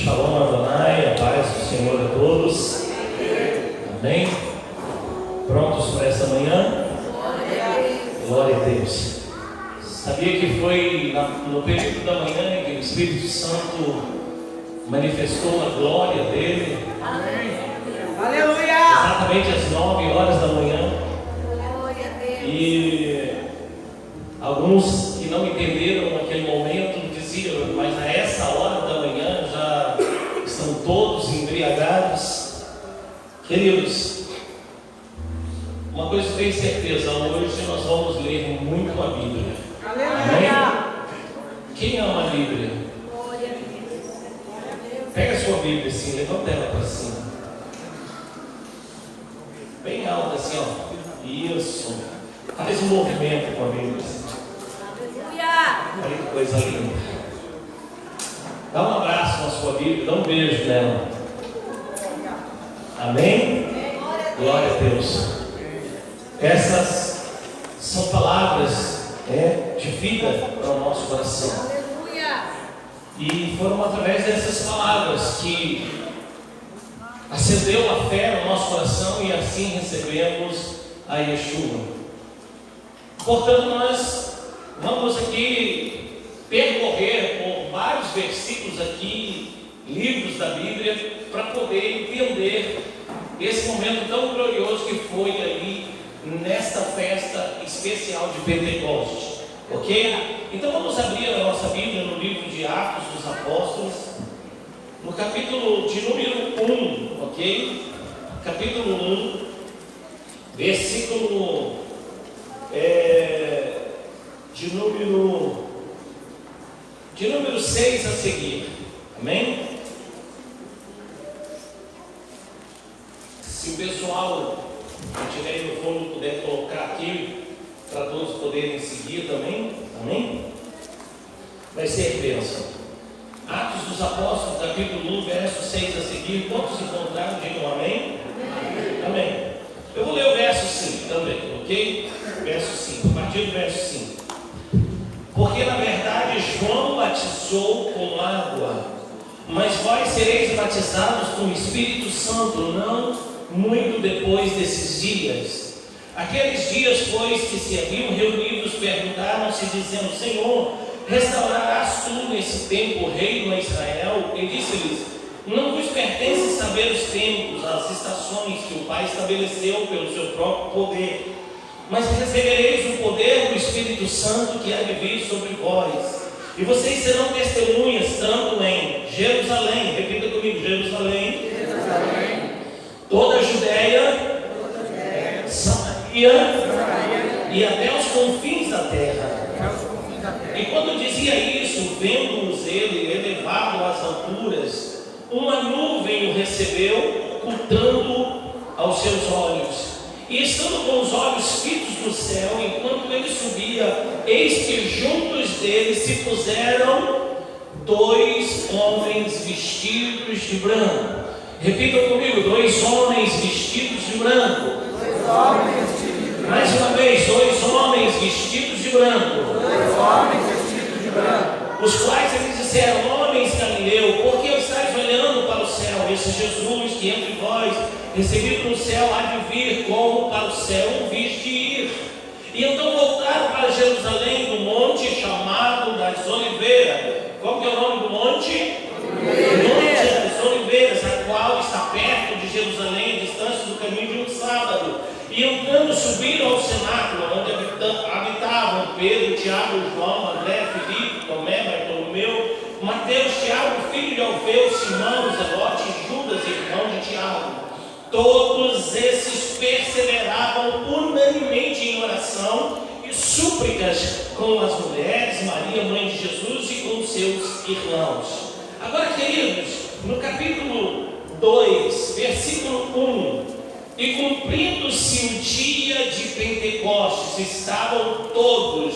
Shalom Adonai, a paz do Senhor a todos. Amém? Prontos para essa manhã? Glória a Deus. Sabia que foi no período da manhã que o Espírito Santo manifestou a glória dele? Amém. Aleluia! Exatamente às 9 horas da manhã. E alguns que não entenderam naquele momento diziam, mas a essa hora da manhã já estão todos embriagados. Queridos, uma coisa eu tenho certeza, hoje nós vamos ler muito a Bíblia. Aleluia! Quem ama a Bíblia? Pega a sua Bíblia assim, levanta ela para cima. Bem alta assim, ó. Isso. Faz um movimento com a Bíblia. Olha que coisa linda. Dá um abraço na sua Bíblia, dá um beijo nela. Amém? Glória a Deus. Essas são palavras de vida para o nosso coração. E foram através dessas palavras que acendeu a fé no nosso coração e assim recebemos a Yeshua. Portanto, nós vamos aqui percorrer por vários versículos aqui, livros da Bíblia, para poder entender esse momento tão glorioso que foi ali nesta festa especial de Pentecostes, ok? Então vamos abrir a nossa Bíblia no livro de Atos dos Apóstolos, no capítulo de número 1, ok? Capítulo 1, versículo de número 6 a seguir, amém? Se o pessoal que tiver aí no fundo puder colocar aqui, para todos poderem seguir também, amém? Vai ser bênção. Atos dos Apóstolos, capítulo 1, verso 6 a seguir. Quantos encontraram? Digam amém? Amém. Eu vou ler o verso 5 também, ok? Verso 5, a partir do verso 5. Porque na verdade João batizou com água, mas vós sereis batizados com o Espírito Santo, não muito depois desses dias. Aqueles dias, pois, que se haviam reunidos, perguntaram-se, dizendo: Senhor, restaurarás tu nesse tempo o reino a Israel? E disse-lhes: não vos pertence saber os tempos, as estações que o Pai estabeleceu pelo seu próprio poder, mas recebereis o poder do Espírito Santo que há de vir sobre vós, e vocês serão testemunhas tanto em Jerusalém, repita comigo, Jerusalém, toda a Judéia, Samaria e até os confins da terra. E quando dizia isso, vendo-os ele elevado às alturas, uma nuvem o recebeu, ocultando aos seus olhos. E estando com os olhos fitos no céu, enquanto ele subia, eis que juntos dele se puseram 2 homens vestidos de branco. Repitam comigo: 2 homens vestidos de branco. 2 homens vestidos de branco. Mais uma vez: 2 homens vestidos de branco. 2 homens vestidos de branco. Os quais eles disseram: homens Galileu, por que estáis olhando para o céu? Esse Jesus que entre vós, recebido no céu, há de vir, como para o céu o viste ir. E então voltaram para Jerusalém, do monte chamado das Oliveiras. Qual que é o nome do monte? Monte das Oliveiras, a qual está perto de Jerusalém, a distância do caminho de um sábado. E entrando subiram ao cenáculo, onde habitavam Pedro, Tiago, João, André, Filipe, Tomé, Bartolomeu, Mateus, Tiago, filho de Alfeu, Simão, Zelote, Judas, irmão de Tiago. Todos esses perseveravam unanimemente em oração e súplicas com as mulheres, Maria, mãe de Jesus, e com seus irmãos. Agora, queridos, no capítulo 2, versículo 1: e cumprindo-se o dia de Pentecostes, estavam todos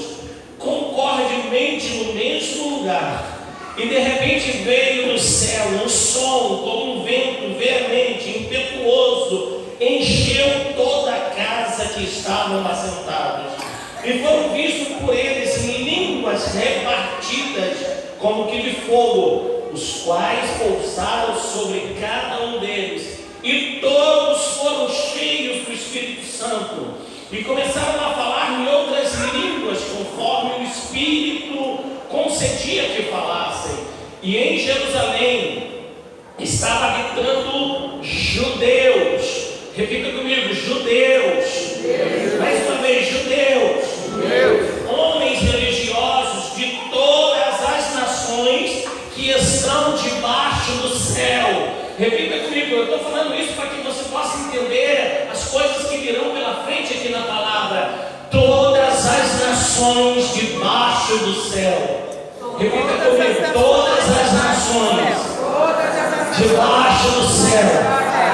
concordemente no mesmo lugar. E de repente veio do céu um som como um vento veemente, impetuoso, encheu toda a casa que estavam assentados. E foram vistos por eles línguas repartidas como que de fogo, os os quais pousaram sobre cada um deles, e todos foram cheios do Espírito Santo, e começaram a falar em outras línguas, conforme o Espírito concedia que falassem. E em Jerusalém estava habitando judeus. Repita comigo, judeus. Mais uma vez, judeus. Homens religiosos de todas as nações que estão debaixo do céu. Repita comigo, eu estou falando isso para que você possa entender as coisas que virão pela frente aqui na palavra. Todas as nações debaixo do céu. Repita comigo, todas as nações debaixo do céu.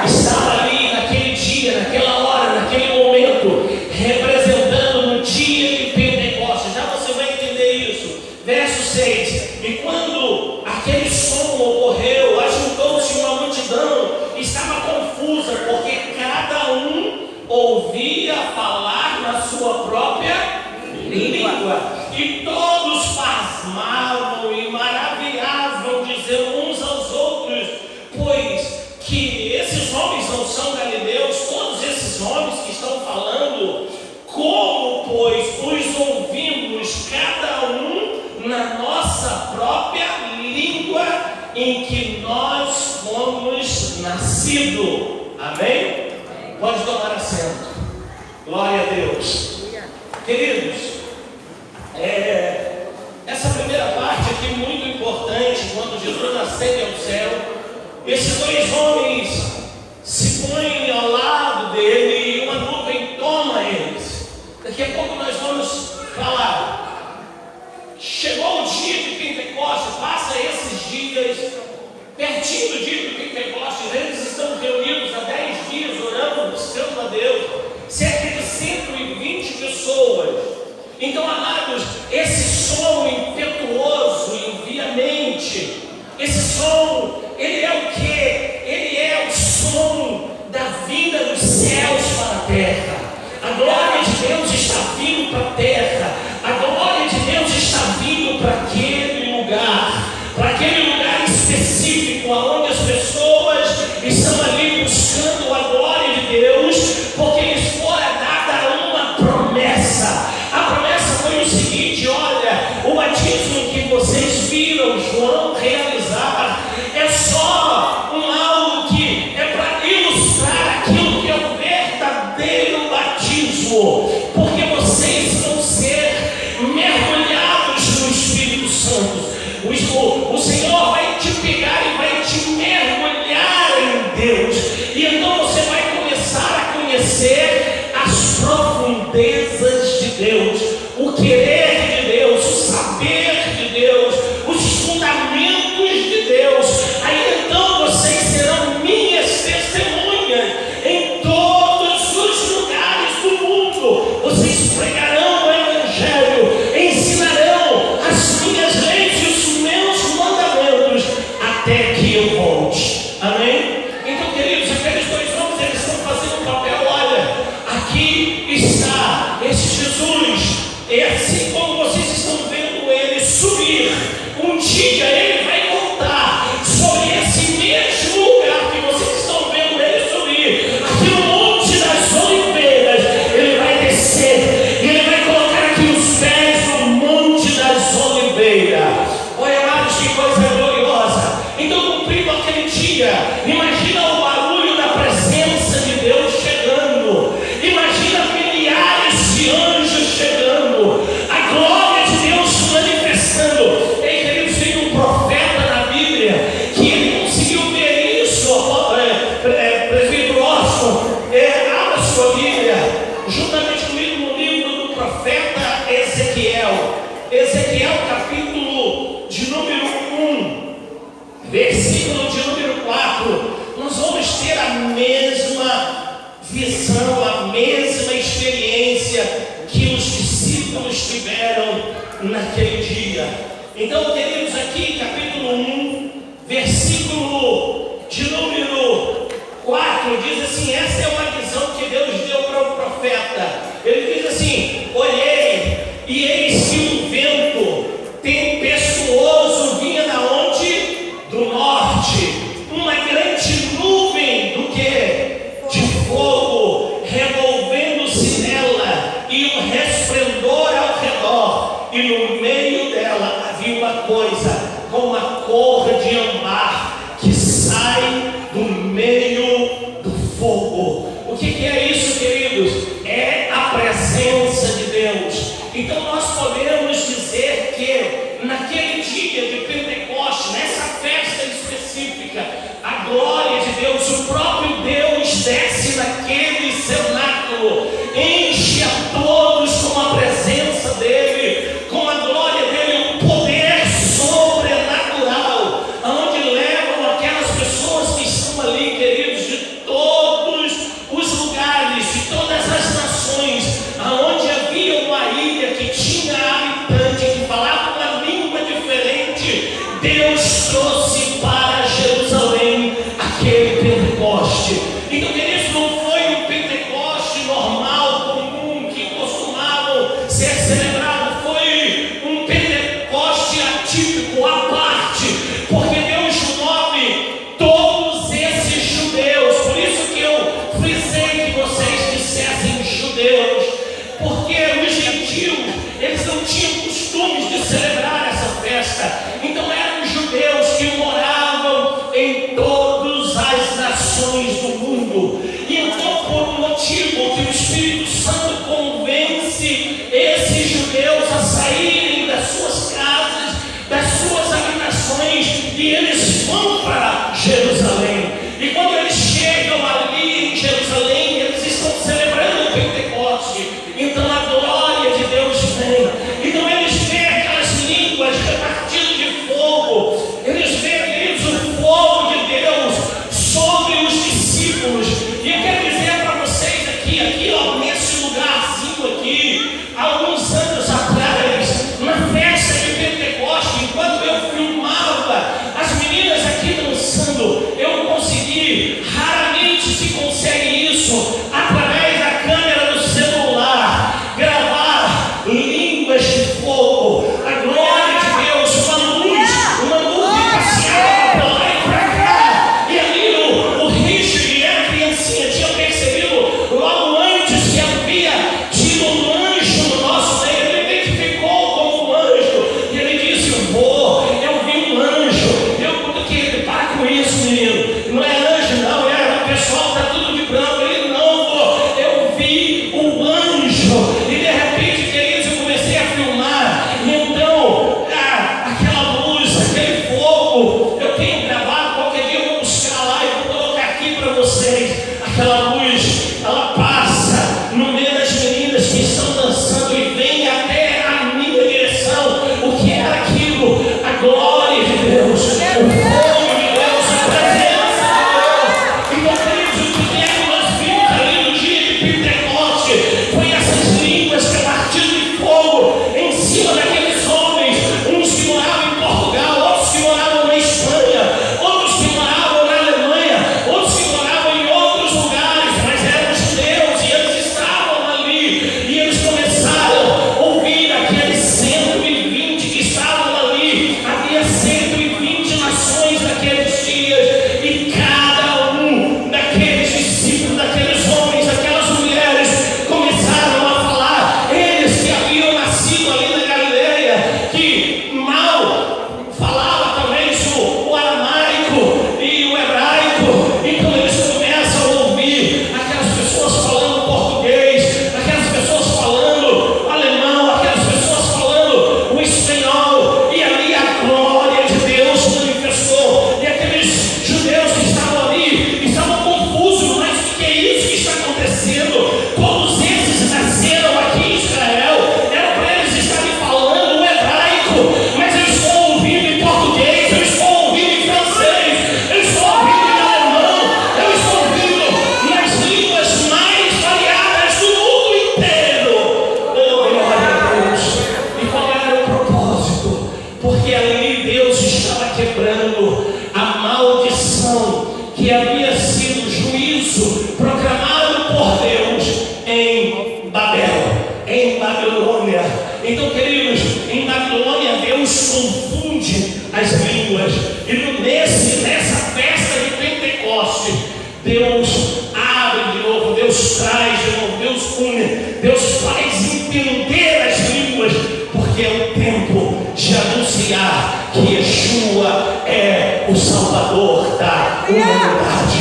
Estava ali naquele dia, naquela hora, naquele momento, representando no dia de Pentecostes. Já você vai entender isso. Verso 6. E quando aquele som ocorreu, ajuntou-se uma multidão, estava confusa, porque cada um ouvia falar na sua própria língua. E todos pasmavam e maravilhavam, dizendo uns aos outros, pois que esses homens não são galileus, todos esses homens que estão falando, como, pois, os ouvimos cada um na nossa própria língua em que nós fomos nascidos. Amém? Pode tomar assento. Glória a Deus. Queridos, essa primeira parte aqui é muito importante. Quando Jesus ascende ao céu, esses dois homens se põem ao lado dele e uma nuvem toma eles. Daqui a pouco nós vamos falar. Chegou o dia de Pentecostes, passa esses dias, pertinho do dia de Pentecostes, eles estão reunidos há 10 dias, orando, buscando a Deus, cerca de 120 pessoas. Então, amados, esse som impetuoso e veemente, esse som, ele é o quê? Ele é o som da vinda dos céus para a terra. A glória de Deus está vindo para a terra. A glória de Deus está vindo para aquele lugar específico, onde as pessoas estão ali buscando a glória de Deus, porque lhes fora dada uma promessa. A promessa foi o seguinte: olha, o batismo que vocês viram João realizar é só algo que é para ilustrar aquilo que é o verdadeiro batismo, porque vocês vão ser mergulhados no Espírito Santo. O Senhor vai te pegar e vai te mergulhar em Deus, e então você vai começar a conhecer as profundezas de Deus, o querer de Deus, o saber de Deus, os fundamentos de Deus. Aí então vocês serão minhas testemunhas em todos os lugares do mundo. Vocês pregarão o Evangelho, ensinarão as minhas leis e os meus mandamentos até que eu volte. Amém? Então, queridos, aqueles dois homens, eles estão fazendo um papel. Olha, aqui está esse Jesus. É assim como vocês estão vendo ele subir. Um dia ele vai voltar sobre esse mesmo lugar que vocês estão vendo ele subir, aqui no Monte das Oliveiras. Ele vai descer e ele vai colocar aqui os pés no Monte das Oliveiras. Olha, amados, que coisa gloriosa. Então, cumprindo aquele dia, imagina o barulho da presença de Deus chegando. Imagina milhares de anjos chegando, a glória de Deus se manifestando. Ei, queridos, tem um profeta na Bíblia que ele conseguiu ver isso. Presbítero Austin, abra sua Bíblia juntamente comigo no livro do profeta Ezequiel. Ezequiel, capítulo de número 1, versículo de número 4. Nós vamos ter a mesma visão, a mesma experiência que os discípulos tiveram naquele dia. Então, queridos, aqui capítulo 1, versículo de número 4, diz assim: essa é uma visão que Deus deu para o profeta. Ele diz assim: olhei, e eis que um vento tempestuoso vinha da onde? Do flor de ambar que sai do meio do fogo. O que é isso, queridos? É a presença de Deus. Então nós podemos dizer que naquele dia de Pentecostes, nessa festa específica, a glória de Deus, o próprio Deus desce naquele cenáculo, enche a todos com a presença dele, com a glória dele, um poder sobrenatural, aonde levam aquelas pessoas que estão ali, queridos, de todos os lugares, de todas as nações, aonde havia uma ilha que tinha habitante, que falava uma língua diferente. Deus trouxe para Jerusalém aquele Pentecoste. Então, queridos, não foi um Pentecoste normal, comum, que costumavam ser celebrado. Foi um Pentecoste atípico, à parte, porque Deus move todos esses judeus. Por isso que eu frisei que vocês dissessem judeus, porque os gentios, eles não tinham costumes de celebrar essa festa. Então eram judeus que moravam em todas as nações do mundo. E então, por um motivo que o Espírito Santo convence esses judeus a saírem das suas casas, das suas habitações, e eles vão para Jerusalém. E quando eles chegam ali em Jerusalém, eles estão celebrando o Pentecoste. Então a glória de Deus vem. Então eles veem aquelas línguas repartidas de fogo. Eles veem, queridos, o fogo de Deus sobre os discípulos. E eu quero dizer para vocês aqui, ó, nesse lugarzinho aqui, alguns anos atrás, na festa de Pentecoste, enquanto eu filmava as meninas aqui dançando, eu consegui, raramente se consegue isso, através da câmera do celular, gravar línguas de fogo, a glória de Deus, uma nuvem passeava para lá e para cá. E ali o Richard e a criancinha tinham percebido logo antes que havia tido um anjo no nosso meio. Ele identificou como um anjo e ele disse: eu vi um anjo. Para com isso, menino, não é anjo, não, é o pessoal está tudo de branco. Ele não, eu vi um anjo. E de repente, queridos, eu comecei a filmar. E então, aquela luz, aquele fogo, eu tenho gravado. Qualquer dia eu vou buscar lá e vou colocar aqui para vocês. Aquela luz, ela passa no meio das meninas que estão dançando e vem até a minha direção. O que era aquilo? A glória de Deus, o fogo de Deus, a presença de Deus. Então, queridos, o que é que nós vimos ali no dia de Pentecoste? Foi essas línguas que partiram de fogo em cima daqueles homens, uns que moravam em Portugal, outros que moravam na Espanha, outros que moravam na Alemanha, outros que moravam em outros lugares, mas eram judeus e eles estavam ali. E eles começaram a ouvir aqueles 120 que estavam ali. Havia 120 nações naqueles dias, e cada um daqueles discípulos, daqueles homens, aquelas mulheres começaram a falar. Eles que haviam nascido ali na Galileia, que mal falava talvez o aramaico e o hebraico, então eles começam a ouvir aquelas pessoas falando português, aquelas pessoas falando alemão, aquelas pessoas falando o espanhol, e ali a glória de Deus manifestou. E aqueles judeus que estavam ali estavam confusos: mas o que é isso que está acontecendo? Todos esses nasceram aqui em Israel, era para eles estarem falando o hebraico, mas eu estou ouvindo em português, eu estou ouvindo em francês, eu estou ouvindo em alemão, eu estou ouvindo nas línguas mais variadas do mundo inteiro. Oh, glória a Deus! E qual era o propósito? Porque ali Deus estava quebrando a maldição que havia sido juízo proclamado por Deus em Babel, em Babilônia. Então, queridos, em Babilônia Deus confunde as línguas. E nessa festa de Pentecoste, Deus abre de novo, Deus traz de novo, Deus une, Deus faz entender as línguas, porque é o tempo de anunciar que Yeshua é humanidade.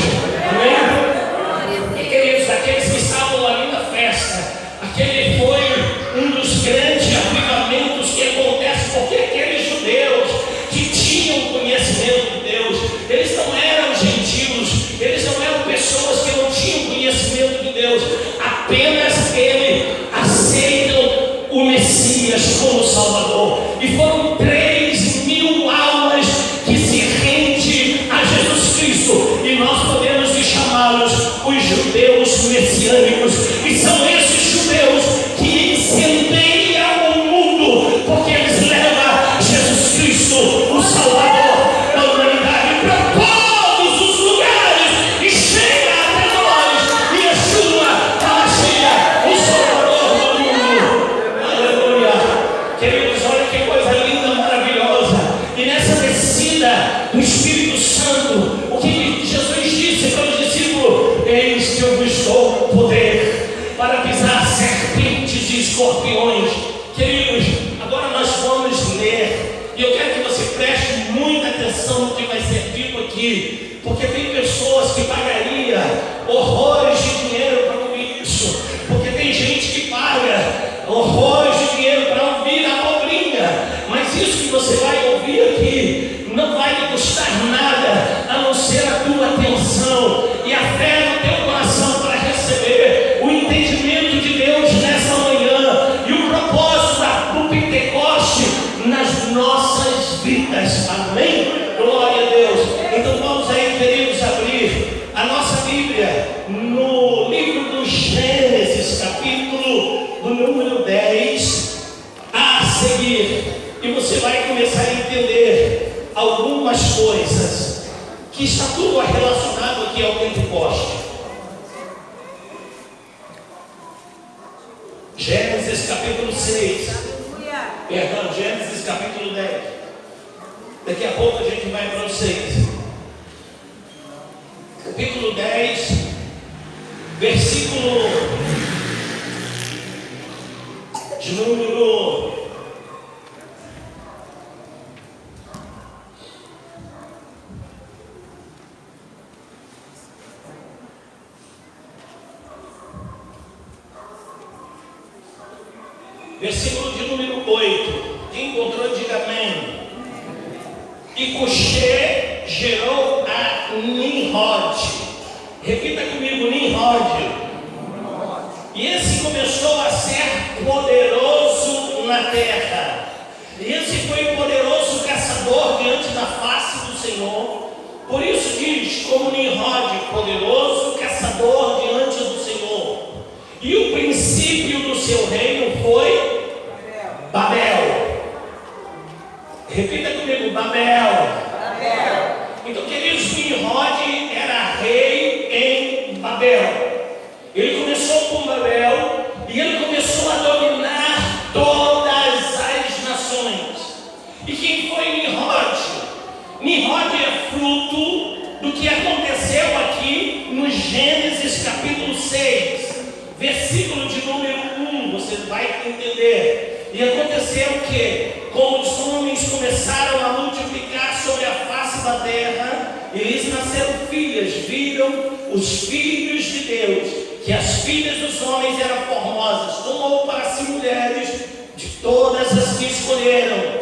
Amém? E queridos, aqueles que estavam ali na festa, aquele foi um dos grandes avivamentos que acontece, porque aqueles judeus que tinham conhecimento de Deus, eles não eram gentios, eles não eram pessoas que não tinham conhecimento de Deus, apenas eles aceitam o Messias como Salvador. E foram 3.000 almas que se rendem a Jesus Cristo, e nós podemos chamá-los os judeus messiânicos, e são esses judeus que incendeiam o mundo, porque eles levam Jesus Cristo, o Salvador da humanidade, para todos os lugares, e chega até nós, e Yeshua HaMashiach, o Salvador do mundo. Aleluia. Queridos, olha que coisa linda, maravilhosa. E nessa descida do Espírito Santo, o que Jesus disse para os discípulos: eis que eu vos dou poder para pisar serpentes e escorpiões. Queridos, agora nós vamos ler, e eu quero que você preste muita atenção no que vai ser dito aqui, porque tem pessoas que pagariam horrores de dinheiro para ouvir isso, porque tem gente que paga horrores de dinheiro para ouvir a abobrinha, mas isso que você vai ouvir aqui não vai lhe custar nada, a não ser a tua atenção e a fé no teu coração para receber o entendimento de Deus nessa manhã e o propósito do Pentecoste nas nossas vidas. Amém? Glória a Deus. Então vamos aí, queridos, abrir a nossa Bíblia no livro do Gênesis, capítulo do número 10 a seguir, e você vai começar a entender algumas coisas que está tudo relacionado aqui ao Pentecoste. Gênesis capítulo 6. Perdão, Gênesis capítulo 10. Daqui a pouco a gente vai para o 6. Capítulo 10, versículo de número 8. Quem encontrou, diga amém. E Cuxê gerou a Nimrod. Repita comigo, Nimrod. E esse começou a ser poderoso na terra. E esse foi poderoso caçador diante da face do Senhor. Por isso diz, como Nimrod, poderoso caçador diante do Senhor. E o princípio do seu reino foi Babel. Repita comigo, Babel. Então, queridos, Nimrod era rei em Babel. Ele começou com Babel e ele começou a dominar todas as nações. E quem foi Nimrod? Nimrod é fruto do que aconteceu aqui no Gênesis capítulo 6, versículo de número 1, você vai entender. E aconteceu que, como os homens começaram a multiplicar sobre a face da terra, eles nasceram filhas, viram os filhos de Deus, que as filhas dos homens eram formosas, tomou para si mulheres de todas as que escolheram.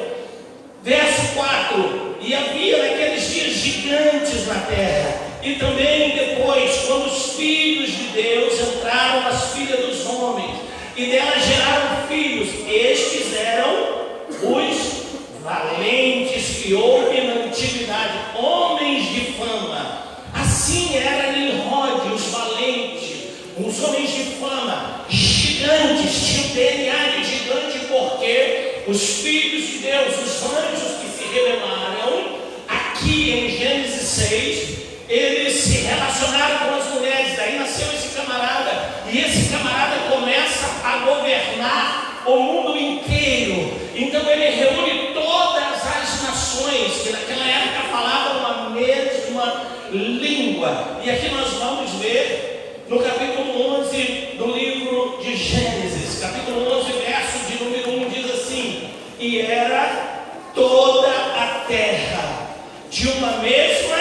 Verso 4, e havia naqueles dias gigantes na terra, e também depois, quando os filhos de Deus entraram nas filhas dos homens, e delas geraram filhos, estes eram os valentes que houve na antiguidade, homens de fama. Assim era Nimrod, os valentes, os homens de fama, gigantes, tinham DNA de gigante, porque os filhos de Deus, os anjos que se revelaram, aqui em Gênesis 6, eles se relacionaram com as mulheres, daí nasceu esse camarada, e esse camarada começa a governar o mundo inteiro. Então ele reúne todas as nações, que naquela época falavam uma mesma língua, e aqui nós vamos ver no capítulo 11 do livro de Gênesis, capítulo 11, verso de número 1, diz assim: e era toda a terra de uma mesma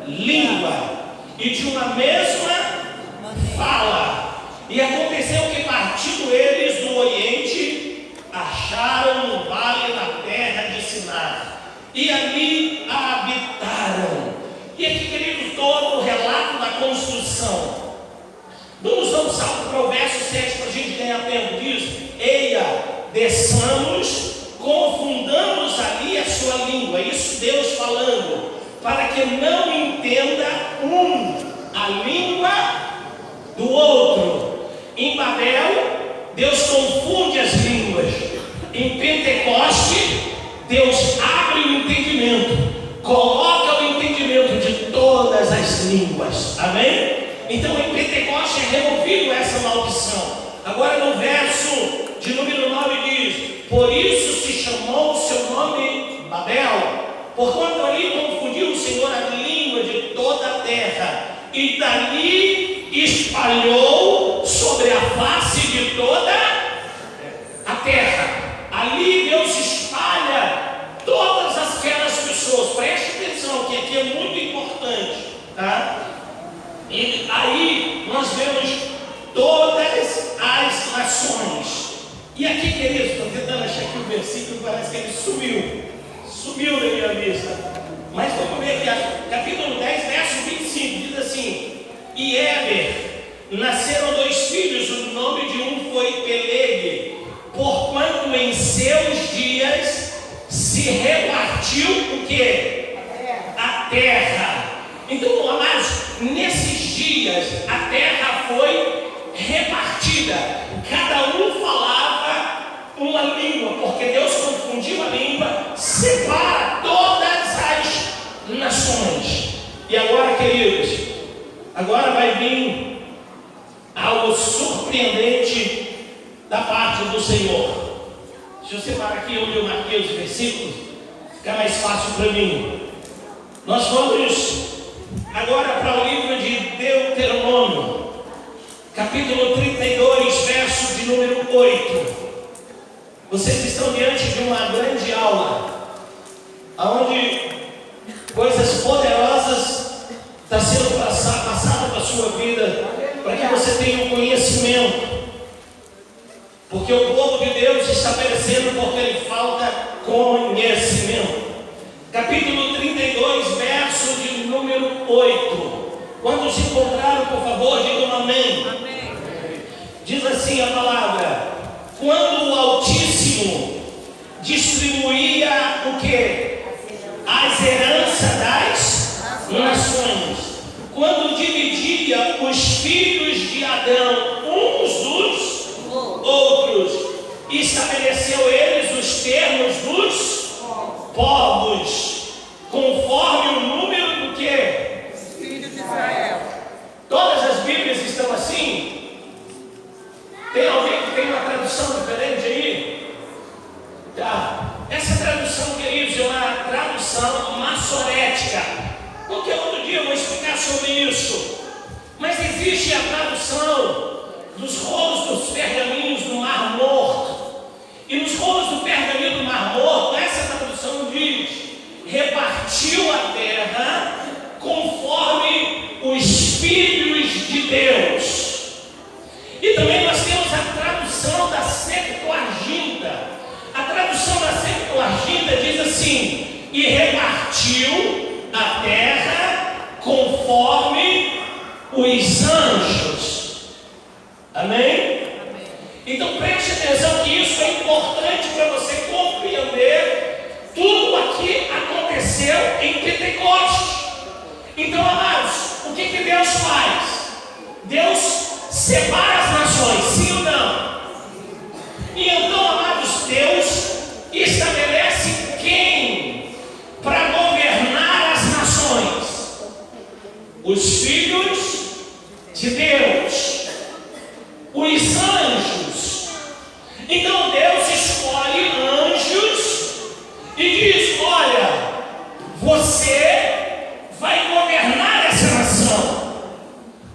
língua e de uma mesma fala. E aconteceu que, partindo eles do Oriente, acharam no vale da terra de Sinar, e ali a habitaram. E aqui, queridos, todo o relato da construção. Vamos dar um salto para o verso 7 para a gente ganhar tempo. Diz: eia, desçamos, confundamos ali a sua língua. Isso Deus falando, para que não entenda a língua do outro. Em Babel, Deus confunde as línguas. Em Pentecoste, Deus abre o entendimento, coloca o entendimento de todas as línguas. Amém? Então em Pentecoste é removido essa maldição. Agora no verso de número 9 diz: por isso se chamou o seu nome Babel, porquanto ali confundiu o Senhor a língua de toda a terra, e dali espalhou sobre a face de toda a terra. Ali Deus espalha todas aquelas pessoas. Preste atenção que aqui é muito importante, tá? E aí nós vemos todas as nações. E aqui, queridos, estou tentando achar aqui o versículo, parece que ele sumiu da minha vista. Mas vamos ver aqui, capítulo 10, verso 25, diz assim: e Éber nasceram 2 filhos, o nome de um foi Peleg, porquanto em seus dias se repartiu o quê? A terra. Então, amados, nesses dias a terra foi repartida, cada um falava uma língua, porque Deus confundiu a língua, separa todas as nações. E agora, queridos, agora vai vir algo surpreendente da parte do Senhor. Deixa eu separar aqui onde eu marquei os versículos, fica mais fácil para mim. Nós vamos agora para o livro de Deuteronômio, capítulo 32, verso de número 8. Vocês estão diante de uma grande aula, onde coisas poderosas estão sendo passadas para a sua vida, para que você tenha um conhecimento. Porque o povo de Deus está perecendo porque lhe falta conhecimento. Capítulo 32, verso de número 8. Quando se encontraram, por favor, digam amém. Amém. Diz assim a palavra: quando o Altíssimo distribuía o que? As heranças das nações. Quando dividia os filhos de Adão uns dos outros, estabeleceu eles os termos dos povos, conforme o número do que? Filhos de Israel. Todas as Bíblias estão assim? Tem alguém que tem uma tradução diferente aí? Tá. Essa tradução, queridos, é uma tradução maçorética. Porque outro dia eu vou explicar sobre isso. Mas existe a tradução dos rolos dos pergaminhos do Mar Morto. E nos rolos do pergaminho do Mar Morto, essa tradução diz: repartiu a terra conforme os filhos de Deus. E também nós temos a tradução da Septuaginta. A tradução da Septuaginta diz assim: e repartiu a terra conforme os anjos. Amém? Então preste atenção que isso é importante para você compreender. Tudo aqui aconteceu em Pentecostes. Então, amados, o que Deus faz? Deus separa as nações, sim ou não? E então, amados, Deus estabelece quem para governar as nações? Os filhos de Deus, os anjos. Então Deus escolhe anjos e diz: olha, você vai governar essa nação.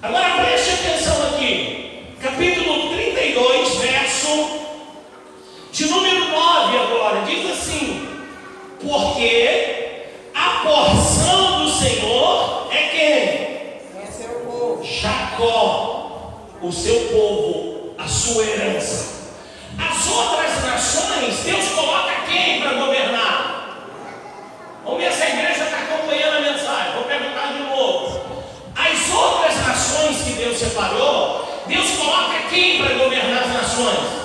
Agora preste atenção aqui, capítulo 32, verso de número 9 agora, diz assim: porque a porção do Senhor é seu povo, a sua herança. As outras nações, Deus coloca quem para governar? Vamos ver se a igreja está acompanhando a mensagem. Vou perguntar de novo. As outras nações que Deus separou, Deus coloca quem para governar as nações?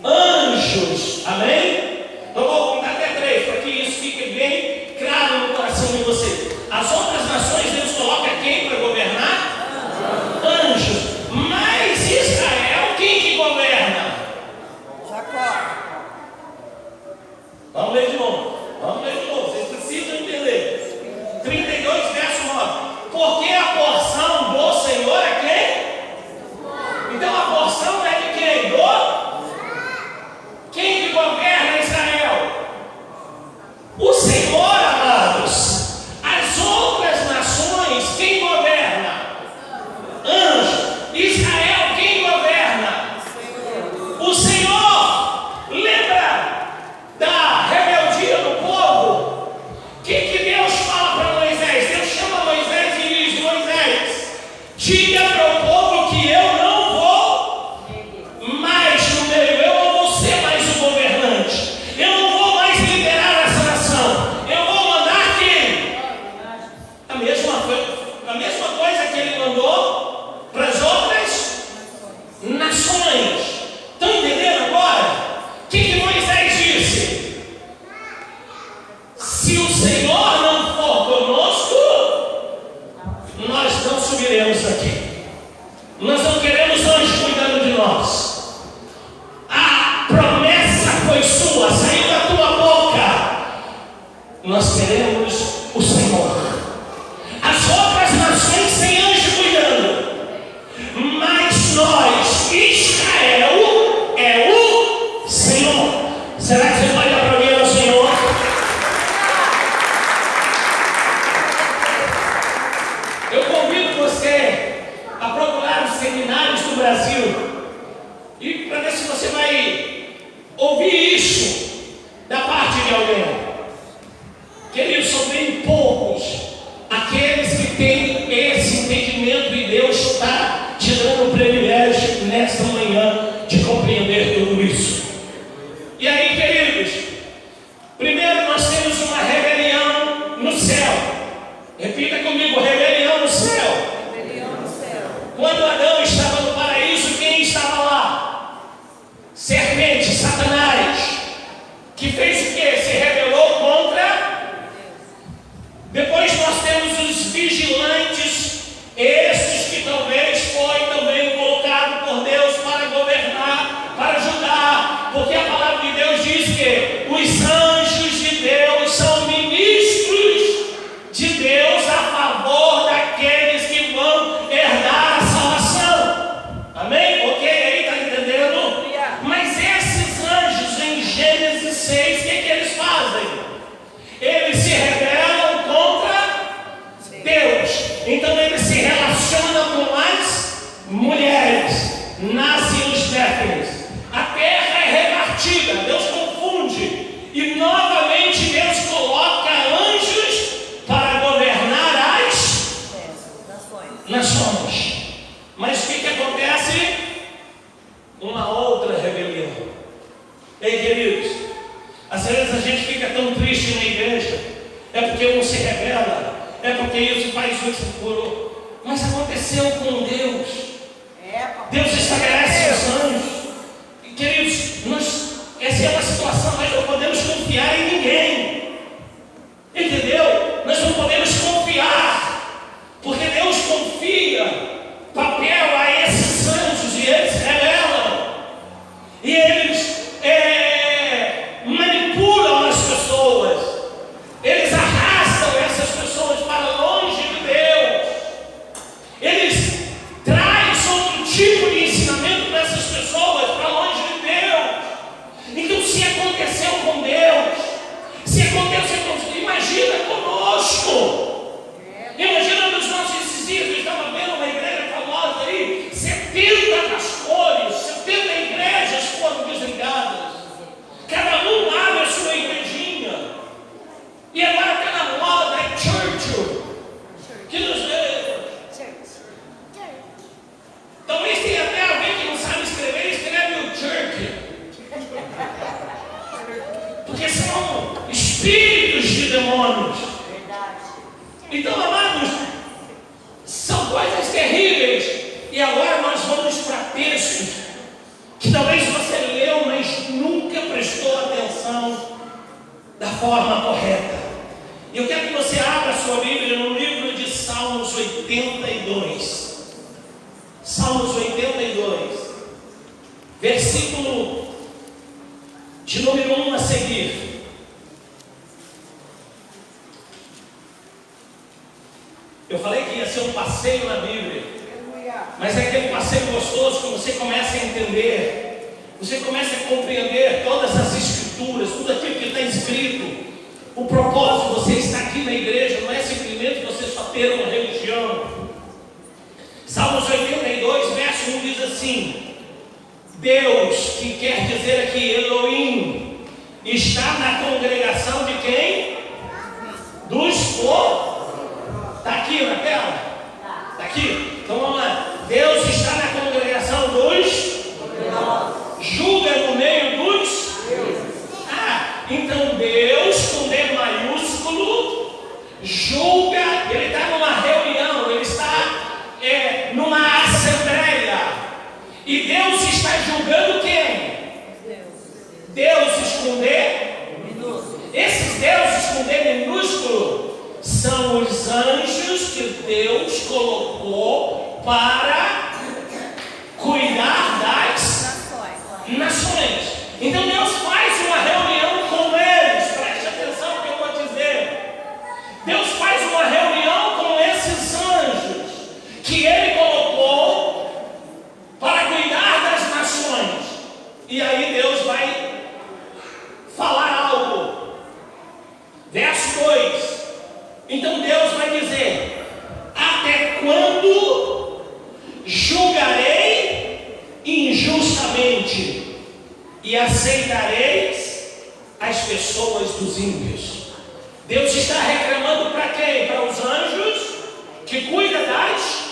Anjos. Amém? Então vou contar até 3 para que isso fique bem claro no coração de vocês. As outras nações, Deus coloca quem para governar? Anjos. Mas Israel, quem que governa? Jacó. Vamos ler de novo. Vocês precisam entender. 32, verso 9. Porque a porção do Senhor é quem? Então a porção é de quem? Quem que governa Israel? O Senhor, amados. As outras nações, quem governa? Anjo. Israel, quem governa? O Senhor. Lembra da rebeldia do povo? O que Deus fala para Moisés? Deus chama Moisés e diz: Moisés, diga para o povo que eu não vou mais no meio, eu não vou ser mais o governante, eu não vou mais liderar essa nação, eu vou mandar quem? A mesma coisa que ele mandou para as outras nações. Estão entendendo agora? O que Moisés disse? Se o Senhor não for conosco, nós não subiremos aqui. Nós não queremos anjos cuidando de nós. A promessa foi sua, saiu da tua boca. Nós queremos o Senhor. As outras nações sem anjo cuidando, mas nós, Israel, é o Senhor. Será que você pode aplaudir ao Senhor? Eu convido você a procurar os seminários do Brasil e para ver se você vai ouvir isso da parte de alguém. Queridos, são bem poucos aqueles que têm esse entendimento, e Deus está te dando o privilégio nesta manhã de compreender tudo isso. E aí, queridos, primeiro nós temos uma rebelião no céu. Repita comigo: rebelião no céu. Rebelião no céu. Quando Adão estava no paraíso, quem estava lá? Serpente, Satanás, que fez o quê? Se rebelou contra. Depois nós temos os vigilantes, esses que talvez foi também colocado por Deus para governar, para ajudar, porque a palavra de Deus diz que os anjos de Deus são ministros de Deus a favor daqueles que vão herdar a salvação. Amém? Ok? Aí está entendendo? Mas esses anjos em Gênesis 6, o que eles fazem? Eles se rebelam contra Deus. Então eles se relacionam com as mulheres. Nascem os néfilis. A terra é repartida. Deus confunde. E novamente Deus coloca anjos para governar as nações. Mas o que acontece? Uma outra rebelião. Ei, queridos, às vezes a gente fica tão triste na igreja. É porque um se rebela, é porque isso faz isso por. Mas aconteceu com Deus. Deus estabelece os anjos. E, queridos, essa é uma situação, nós não podemos confiar em ninguém. Entendeu? Nós não podemos confiar, porque Deus confia papel a esses anjos e eles rebelam. E eles manipulam as pessoas. Eles arrastam essas pessoas para longe de Deus. Eles trazem outro tipo de ensinamento Então, amados, são coisas terríveis. E agora nós vamos para textos que talvez você leu, mas nunca prestou atenção da forma correta. E eu quero que você abra a sua Bíblia no livro de Salmos 82. Salmos 82, versículo de número 1 a seguir. Eu falei que ia ser um passeio na Bíblia, mas é aquele passeio gostoso que você começa a entender, você começa a compreender todas as escrituras, tudo aquilo que está escrito. O propósito de você estar aqui na igreja não é simplesmente você só ter uma religião. Salmos 82, verso 1 diz assim: Deus, que quer dizer aqui Elohim, está na congregação de quem? Dos povos. Está aqui na tela? Está aqui? Então vamos lá. Deus está na congregação dos? Julga no meio dos? Então Deus, com D maiúsculo, julga. Ele está numa reunião, ele está numa assembleia. E Deus está julgando quem? Deuses com D? Esses deuses com D minúsculo são os anjos que Deus colocou para cuidar das nações. Então Deus faz uma reunião com eles. Preste atenção no que eu vou dizer. Deus faz uma reunião com esses anjos que Ele colocou para cuidar das nações. E aí Deus vai falar algo. Verso 2. Então Deus vai dizer: até quando julgarei injustamente e aceitareis as pessoas dos ímpios? Deus está reclamando para quem? Para os anjos que cuidam das?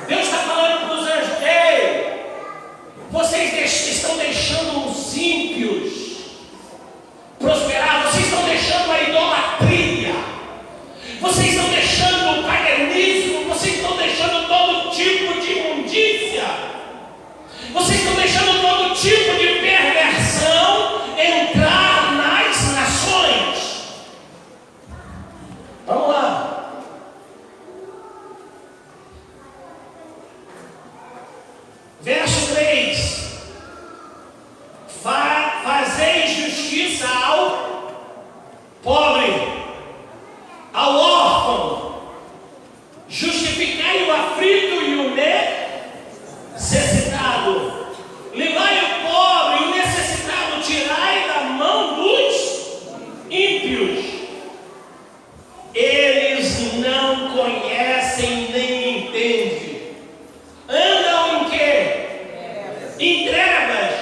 Deus está falando para os anjos: ei, vocês estão deixando os ímpios prosperar, vocês estão deixando a idolatria, vocês estão deixando o paganismo, vocês estão deixando todo tipo de imundícia, vocês estão deixando todo tipo de perversão entrar nas nações. Vamos lá. Verso 3. Fazeis justiça ao pobre, ao órfão, justificai o aflito e o necessitado, levai o pobre e o necessitado, tirai da mão dos ímpios. Eles não conhecem nem entendem. Andam em quê? Em trevas.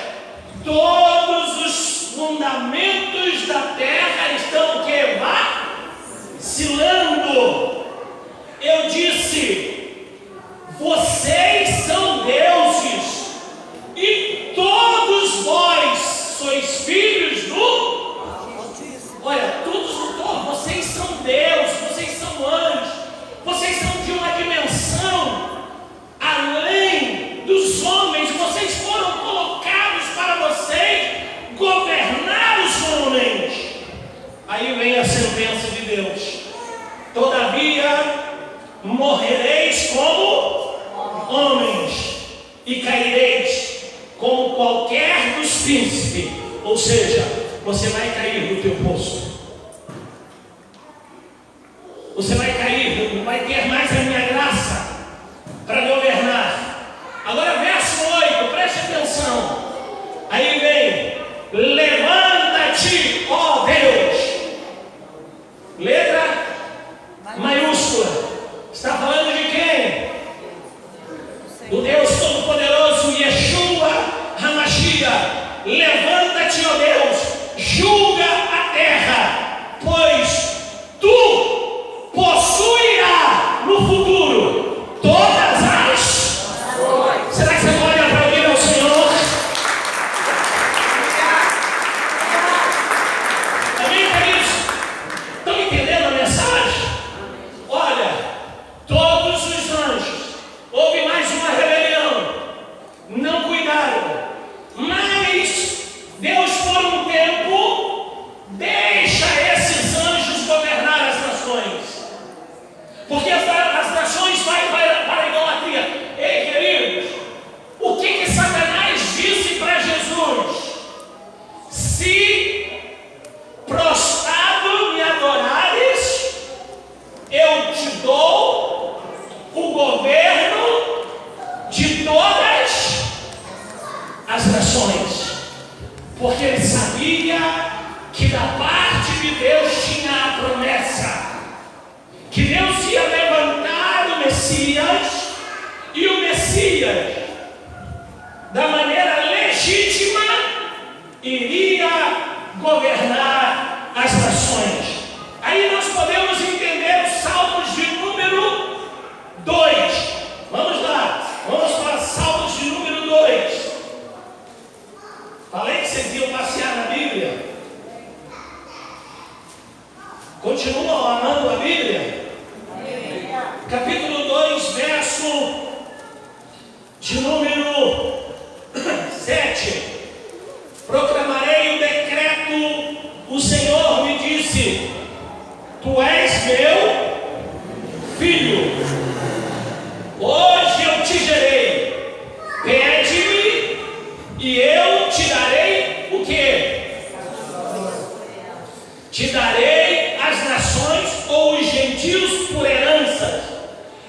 Todos os fundamentos da terra estão o quê? Vacilando. Eu disse: vocês são deuses, e todos vós sois filhos do... Olha, todos vocês são Deus, vocês são anjos, vocês são de uma dimensão além dos homens, vocês foram colocados para vocês governar os homens. Aí vem a sentença de Deus: todavia morrereis como homens e caireis como qualquer dos príncipes. Ou seja, você vai cair no teu posto, você vai cair, não vai ter mais a minha graça para governar. Agora verso 8, preste atenção. Aí vem: levanta-te, ó Deus. Letra maiúscula. Está falando de quem? Do Deus Todo-Poderoso, Yeshua HaMashiach. Levanta-te, ó Deus, julga a terra, pois tu possuirás no futuro todas as... Será que você pode aplaudir ao Senhor? Amém, queridos? Estão entendendo a mensagem? Ó, soltou o governo de todas as nações, porque ele sabia que da parte de Deus tinha a promessa que Deus ia levantar o Messias, e o Messias, da maneira legítima, iria governar as nações. Aí nós podemos entender os Salmos de número 2. Vamos lá, vamos para Salmos de número 2. Falei que vocês iam passear na Bíblia. Continuam amando a Bíblia? Capítulo 2, verso de número 7. Proclamarei o decreto, o Senhor me disse: tu és meu filho, hoje eu te gerei, pede-me e eu te darei o quê? Te darei as nações ou os gentios por herança,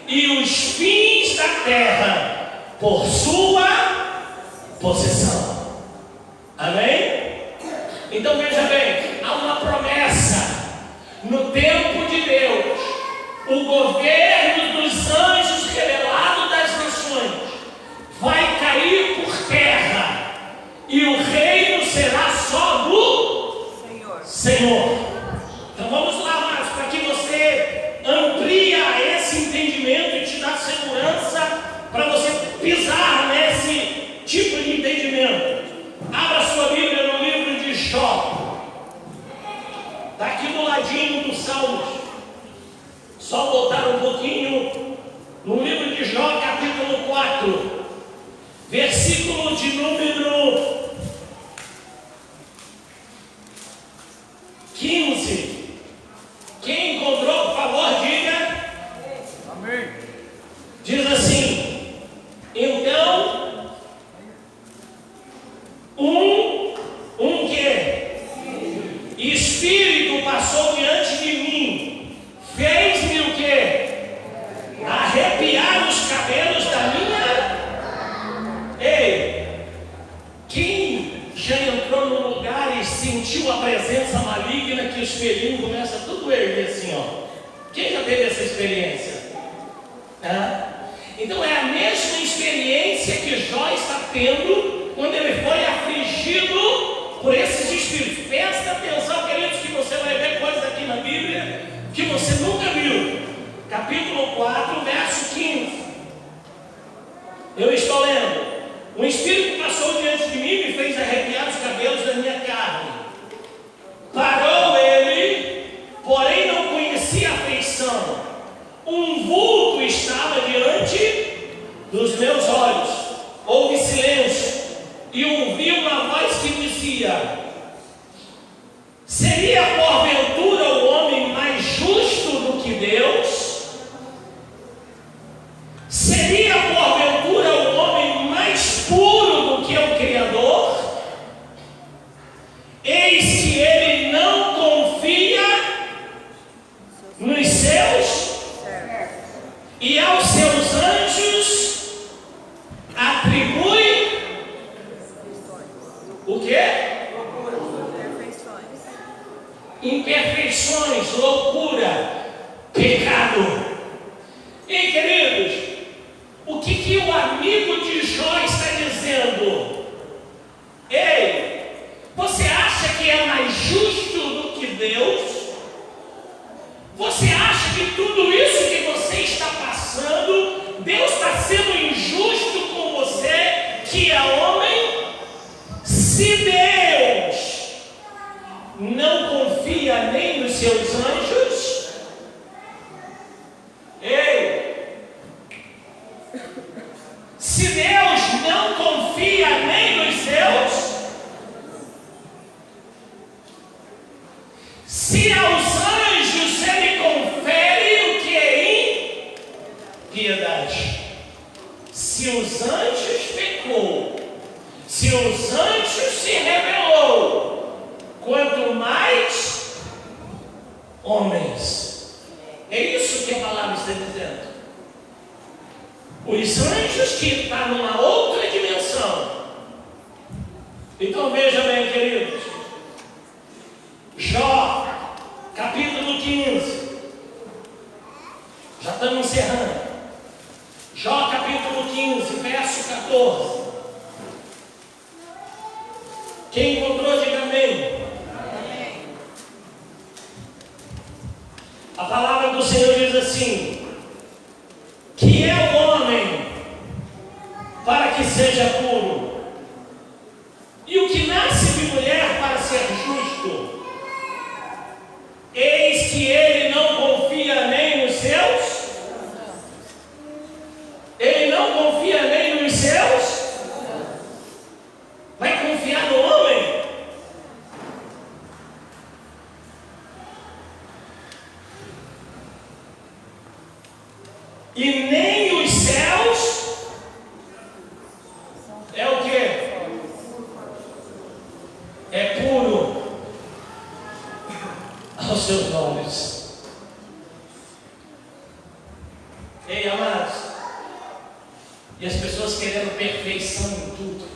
e os fins da terra por sua possessão. Amém? Então veja bem, há uma promessa no tempo de Deus. O governo dos anjos revelado das nações vai cair por terra, e o reino será só do Senhor. Então vamos lá, Marcos, para que você amplia esse entendimento e te dá segurança para você pisar nesse tipo de entendimento. Abra sua Bíblia no livro de Jó. Está aqui do ladinho dos Salmos. Só voltar um pouquinho no livro de Jó, capítulo 4, versículo de número 15. Quem encontrou, por favor, diga. Amém. Diz assim: então, um que? Espírito passou diante de mim, fez-me o que? Arrepiar os cabelos da minha. Ei, quem já entrou num lugar e sentiu a presença maligna que o espelhinho começa tudo a erguer assim, ó? Quem já teve essa experiência? Então é a mesma experiência que Jó está tendo quando ele foi afligido por esses espíritos. Presta atenção, queridos, que você vai ver coisas aqui na Bíblia que você nunca viu. Capítulo 4, verso 15. Eu estou lendo: um espírito passou diante de mim e me fez arrepiar os cabelos da minha carne. Parou ele, porém não conhecia a feição. Um vulto estava diante dos meus olhos. Houve silêncio, e ouvi uma voz que dizia: seria porventura o homem mais justo do que Deus? Seria porventura o homem mais puro do que o Criador? Eis que ele não confia nos seus, e aos seus anjos atribui o quê? Imperfeições, loucura, pecado. E queridos, o que o amigo de Jó está dizendo? Ei, você acha que é mais justo do que Deus? Você acha que tudo isso que você está passando, Deus está sendo injusto com você, que é homem? Se Deus não confia nem nos seus anjos, ei, se Deus não confia nem nos seus, se aos anjos ele confere o que é impiedade, se os anjos pecou, se os anjos se rebelou, quanto mais homens. É isso que a palavra está dizendo. Os anjos que estão numa outra dimensão. Então veja bem, queridos. Jó, capítulo 15. Já estamos encerrando. Jó, capítulo 15, verso 14. Quem encontrou, diga amém. Amém. A palavra do Senhor diz assim: que é o homem para que seja puro, e o que nasce de mulher para ser justo? Eis que ele não confia nem nos seus. Ele não confia nem nos seus. Vai confiar no homem? E nem os céus é o que? É puro aos seus olhos. Ei, amados, e as pessoas querendo perfeição em tudo.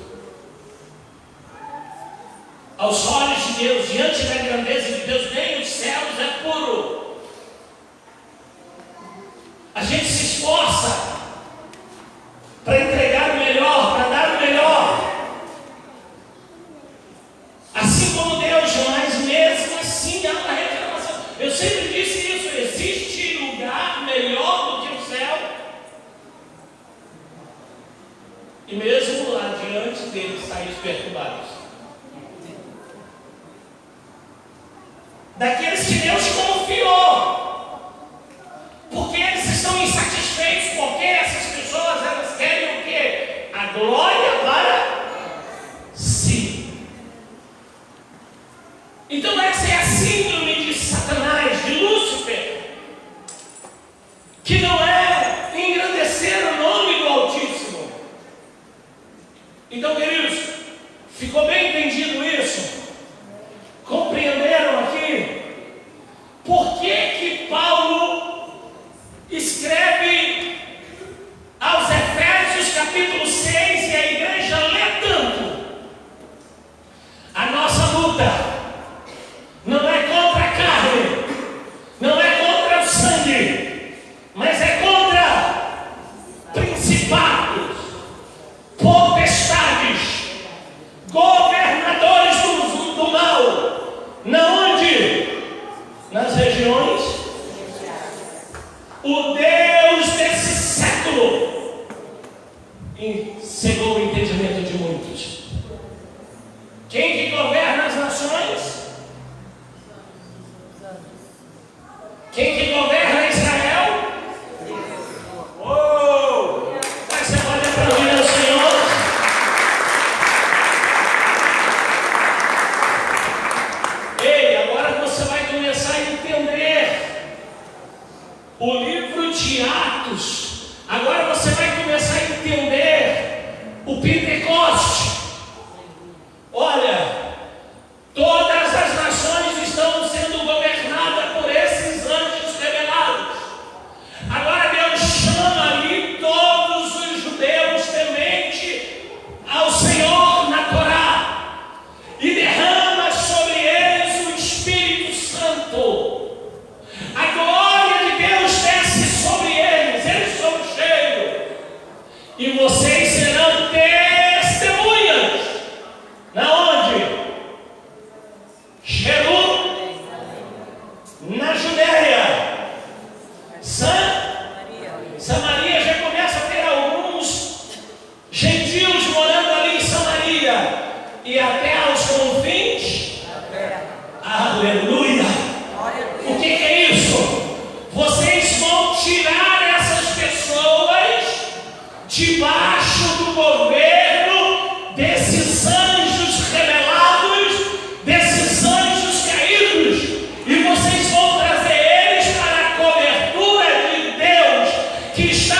Aos olhos de Deus, diante da grandeza de Deus, nem os céus é puro. A gente se esforça para entregar o melhor, para dar o melhor. Assim como Deus, mas mesmo assim há uma reclamação. Eu sempre disse isso: existe lugar melhor do que o céu. E mesmo lá diante deles saem os perturbados. Daqueles que Deus confiou, porque eles estão insatisfeitos, porque essas pessoas, elas querem o quê? A glória para si. Então essa é a síndrome de Satanás, de Lúcifer, que não é engrandecer o nome do Altíssimo. Então, queridos, ficou bem entendido isso? Compreenderam aqui? Por que Paulo escreve aos Efésios capítulo 6 e a igreja lê tanto? A nossa luta não é contra a carne, não é contra o sangue, mas é contra principados, potestades, governadores do mal. Na onde? Nas regiões. O Deus desse século cegou o entendimento de muitos. Quem que governa as nações? Quem que governa Israel? Oh! Mas você pode aplaudir ao Senhor? Ei, agora você vai começar a entender o livro de Atos. Agora você vai começar a entender o Pentecoste. Olha, todas as nações estão sendo governadas por esses anjos revelados. Agora Deus chama ali todos os judeus tementes ao Senhor na Torá e derrama sobre eles o Espírito Santo. A glória de Deus desce sobre eles, eles são cheios. E vocês serão testemunhas. Na onde? Na Judéia. Samaria já começa a ter alguns gentios morando ali em Samaria. E até aos confins. Aleluia. O que é isso? Vocês vão tirar essas pessoas debaixo do governo desses anjos rebelados, desses anjos caídos, e vocês vão trazer eles para a cobertura de Deus que está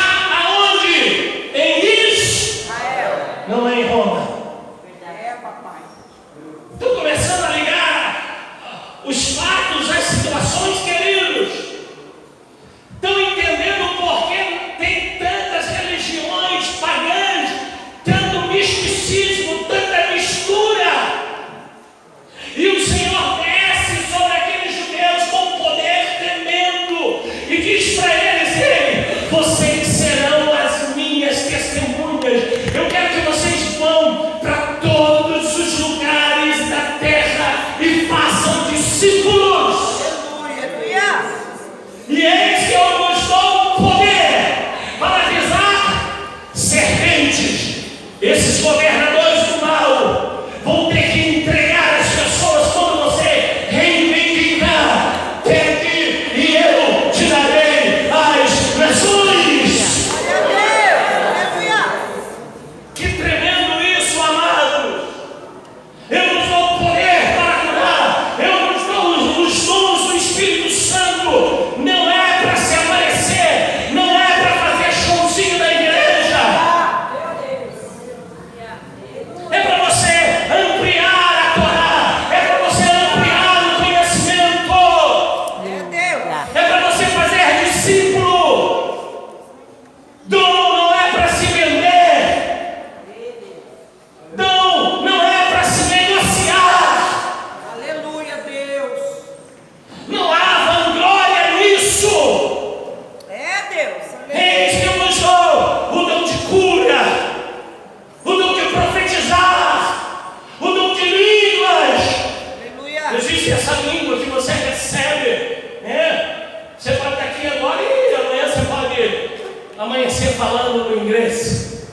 amanhecer falando no inglês.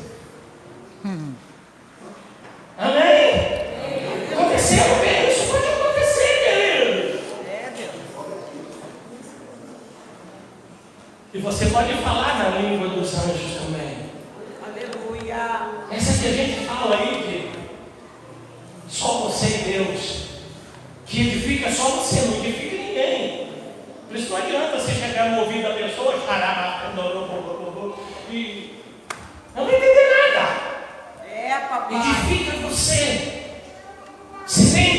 Amém? Aconteceu, bem, isso pode acontecer, querido. E você pode falar na língua dos anjos também. Aleluia. Essa que a gente fala aí, que só você e Deus, que edifica só você, não edifica ninguém. Por isso não adianta você chegar no ouvido da pessoa e não vai entender nada. Papai. Edifica você. Se tem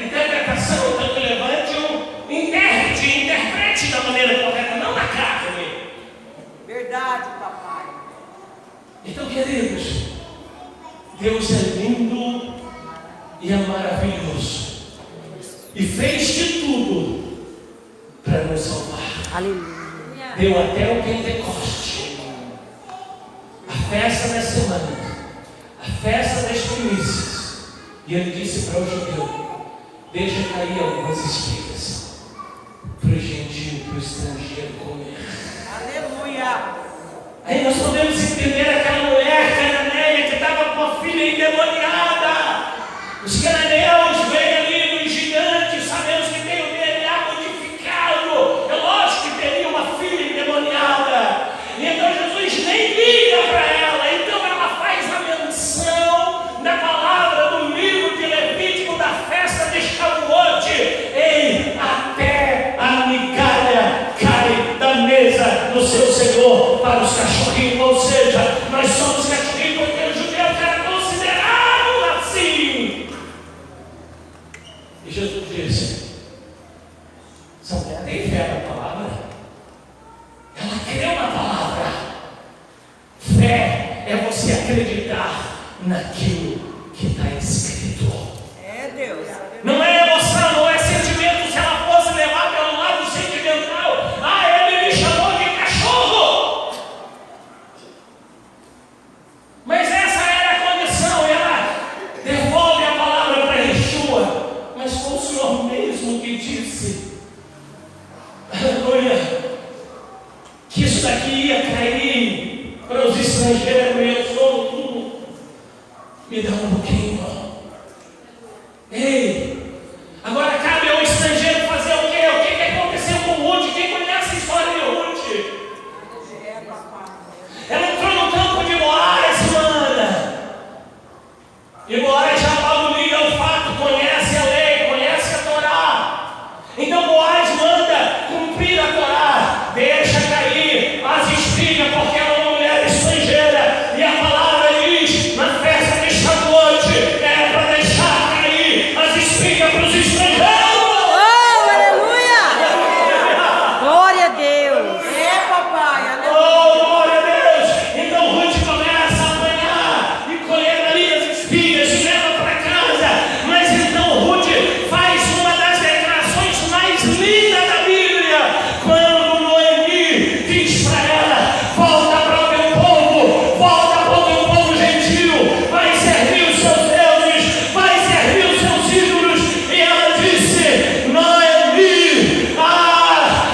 interpretação, então levante um intérprete, interprete da maneira correta, não na carne. Verdade, papai. Então, queridos, Deus é lindo e é maravilhoso. E fez de tudo para nos salvar. Aleluia. Deu até o Pentecoste, a festa da semana, a festa das primícias. E ele disse para o judeu: deixa cair algumas espigas para o gentio, para o estrangeiro comer. Aleluia. Aí nós podemos entender aquela mulher cananeia que estava com a filha endemoniada. Os cananeus veem ali nos gigantes, sabemos que tem o DNA modificado. É lógico que teria uma filha endemoniada. E então Jesus nem liga para ela. Então ela faz a menção da palavra do livro de Levítico da festa de Shavuot. Ei, até a migalha cai da mesa do seu Senhor para os cachorrinhos. Ou seja, nós somos cachorrinhos porque o judeu era considerado assim. E Jesus disse: essa mulher tem fé na palavra, ela creu na palavra. Fé é você acreditar naquilo que está escrito. Deus. Não é emoção, não é sentimento. Se ela fosse levar pelo lado sentimental, ele me chamou de cachorro. Mas essa era a condição. Ela devolve a palavra para Yeshua. Mas foi o Senhor mesmo que disse, aleluia, que isso daqui ia cair para os estrangeiros. E eu sou tudo. Me dá um pouquinho, irmão. Ei, agora cabe ao estrangeiro fazer o quê? O que aconteceu com Ruth? Quem conhece a história de Ruth? Ela entrou no campo de Boaz, mana. E Boaz já logo liga ao fato, conhece a lei, conhece a Torá. Então Boaz manda cumprir a Torá. Deixa cair as espigas, porque ela é uma mulher estrangeira. E a palavra diz, na festa de Shavuot, é para deixar cair as espigas para os estrangeiros. Oh, aleluia. Glória a Deus. Papai. Aleluia. Oh, glória a Deus! Então Ruth começa a apanhar e colher ali as espigas e leva para casa. Mas então Ruth faz uma das declarações mais lindas da Bíblia, quando Noemi diz para ela: volta para o teu povo, volta para o teu povo gentil, vai servir os seus deuses, vai servir os seus ídolos. E ela disse: Noemi,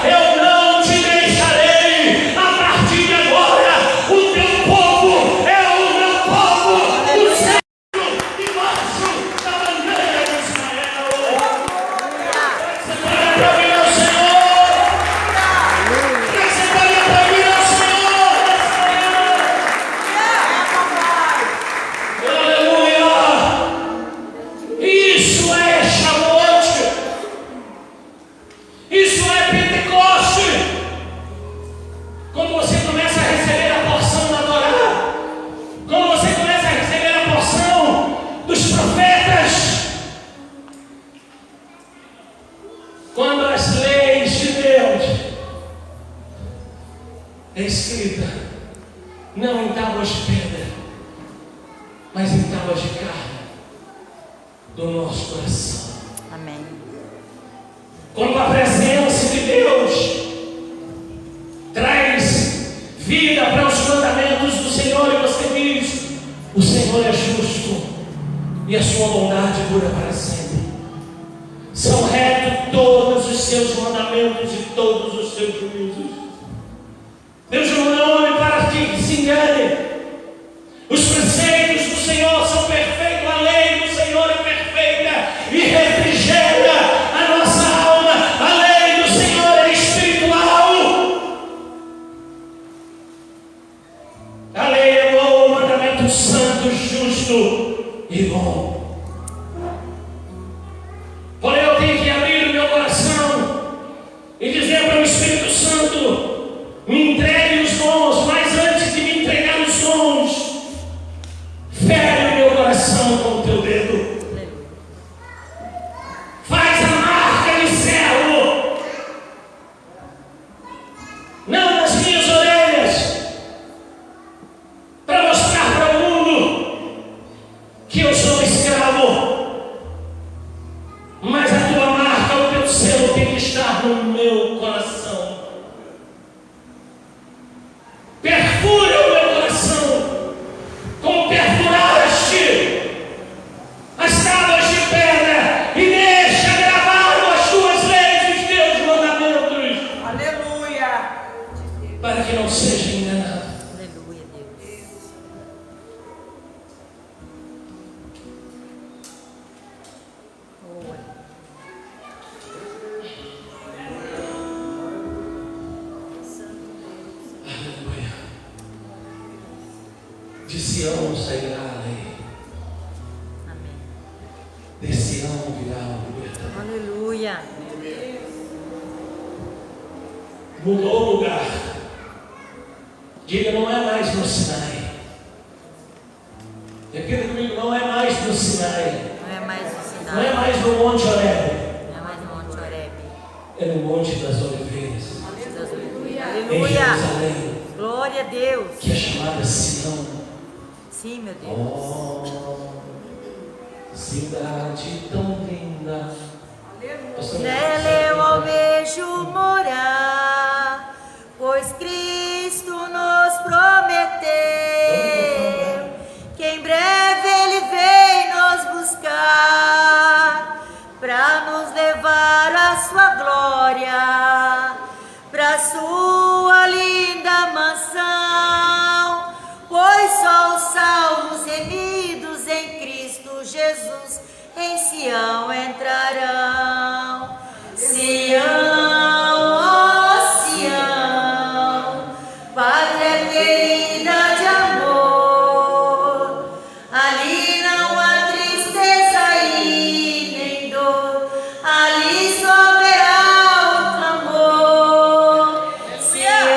eu não te deixarei. A partir de agora, o teu povo é o meu povo, o cetro debaixo da bandeira de Israel. Você pode aplaudir ao Senhor? Você pode aplaudir ao Senhor? Aleluia! Isso é Shavuot. Isso é Pentecoste. Quando você começa a receber a porção da Torá, quando você começa a receber a porção dos profetas, quando as leis de Deus é escrita não em tábuas de pedra, mas em tábuas de carne do nosso coração. Amém. Quando a presença de Deus traz vida para os mandamentos do Senhor, e você diz: o Senhor é justo e a sua bondade dura para sempre. São retos todos os seus mandamentos e todos os seus juízos. Deus não é homem para santo, justo e bom. Porém, eu tenho que abrir o meu coração e dizer para o Espírito Santo: me entregue os dons, mas antes de me entregar os dons, fere o meu coração com o teu dedo. Faz a marca de servo, não nas minhas orelhas, para mostrar para o mundo que eu sou escravo, mas a tua marca, o teu selo tem que estar no meu coração. Perfura o meu coração, como perfuraste as tábuas de pedra, e deixa gravado as tuas leis e os teus mandamentos. Aleluia. Para que não seja enganado. Aleluia, Deus. Aleluia. De Sião sairá a lei, Amém. de Sião virá o libertador. Aleluia. Mudou o lugar. Diga, não é mais no Sinai. Repita comigo, não é mais no Sinai. Não é mais o Não é Sinai. mais no Monte Horebe. Não é mais o Monte Horebe. É no Monte das Oliveiras, Monte das Oliveiras. em Aleluia. Jerusalém, Glória a Deus. que é chamada Sião. Sim, meu Deus. Oh, cidade tão linda. Pastor, Nela eu almejo morar, pois Cristo nos prometeu que em breve Ele vem nos buscar, para nos levar à sua glória, para sua linda mansão, pois só os salvos remidos em Cristo Jesus em Sião entrarão. Sião, ó Sião, pátria querida de amor, ali não há tristeza e nem dor, ali só haverá o clamor. Sião,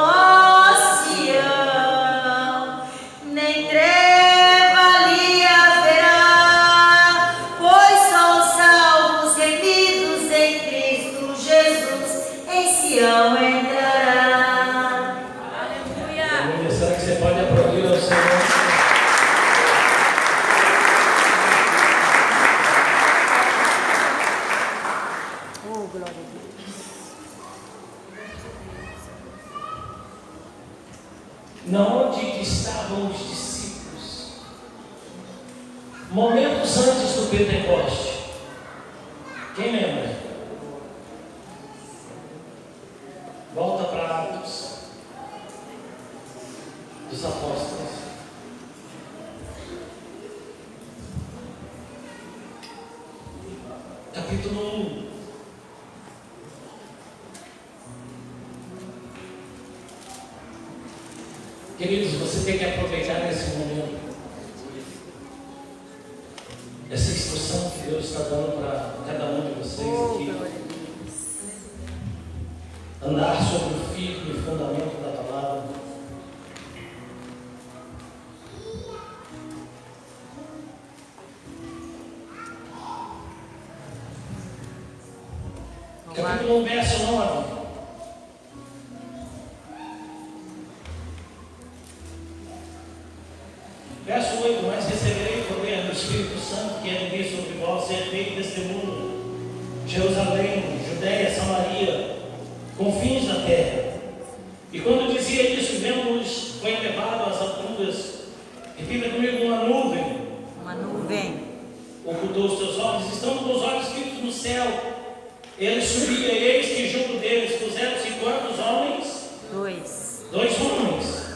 ó Sião, nem treva ali haverá, pois só os salvos remidos em Cristo Jesus em Sião entrará. Aleluia. aleluia. Será que você pode aplaudir ao Senhor? Oh, glória a Deus. Na onde que estavam os discípulos? Momentos antes do Pentecoste. Quem lembra? Volta para Atos dos Apóstolos. Capítulo 1. Queridos, você tem que aproveitar nesse momento essa instrução que Deus está dando para cada um de vocês Oh, aqui. glória a Deus. Andar sobre o firme fundamento da palavra. Capítulo 1, verso 9. Verso 8: mas receberei poder do Espírito Santo que é de vir sobre vós, serei testemunho, Jerusalém, Judéia, Samaria, confins da terra. E quando dizia isso, vemos, foi elevado às alturas. Repita comigo: uma nuvem Uma nuvem ocultou os teus olhos, estão com os olhos fitos no céu. Ele subia, e eis que junto deles puseram-se quantos homens? Dois homens.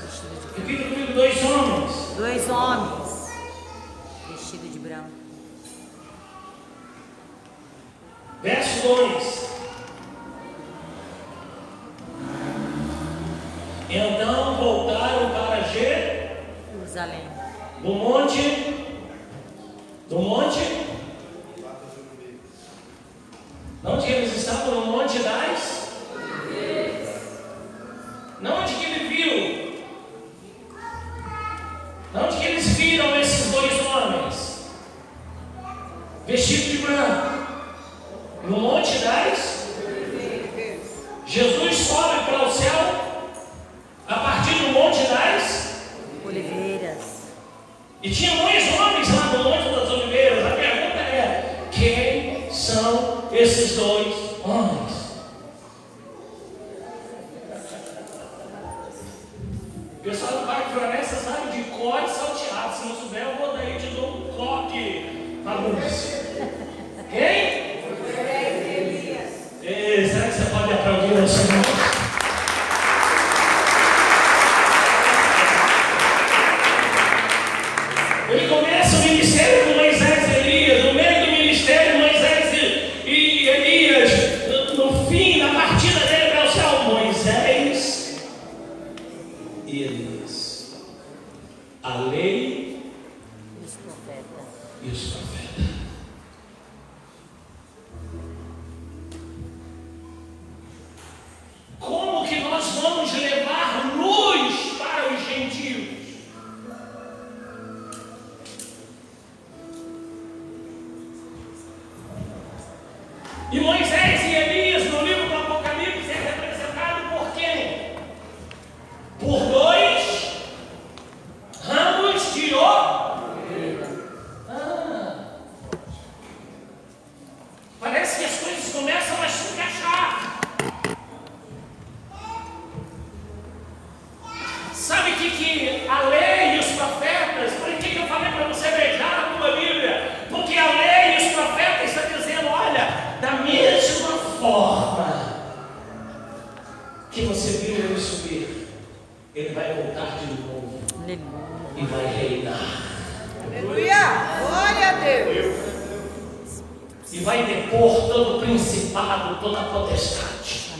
Repita comigo: dois homens. Dois homens vestidos de branco. Verso 2: então voltaram para Jerusalém. Jerusalém. Do monte. Onde eles estavam? No monte das. Não onde que ele viu. Não onde que eles viram esses dois homens vestidos de branco. No monte das. Jesus sobe para o céu a partir do monte das Oliveiras. E tinha dois homens lá no monte das oliveiras. A pergunta é: quem são esses dois homens? O pessoal do Parque Floresta sabe de cor e salteado. Se não souber, eu vou daí e te dou um coque para Lúcia. Quem? Será que você pode aplaudir ao Senhor? Ele começa o ministério com Moisés e Elias. No meio do ministério, Moisés e Elias. No fim, na partida dele para o céu, Moisés e Elias. A lei E os profetas. e os profetas. Como que nós vamos levar luz para os gentios? E Moisés e Elias, no livro do Apocalipse, é representado por quem? Por dois ramos de Parece que as coisas começam a se encaixar. Sabe o que a lei e os profetas, por que eu falei para você beijar a tua Bíblia? Porque a lei e os profetas estão dizendo: olha, da mesma forma que você viu ele subir, ele vai voltar de novo. Aleluia. E vai reinar. Aleluia! Glória a Deus! E vai depor todo principado, toda potestade.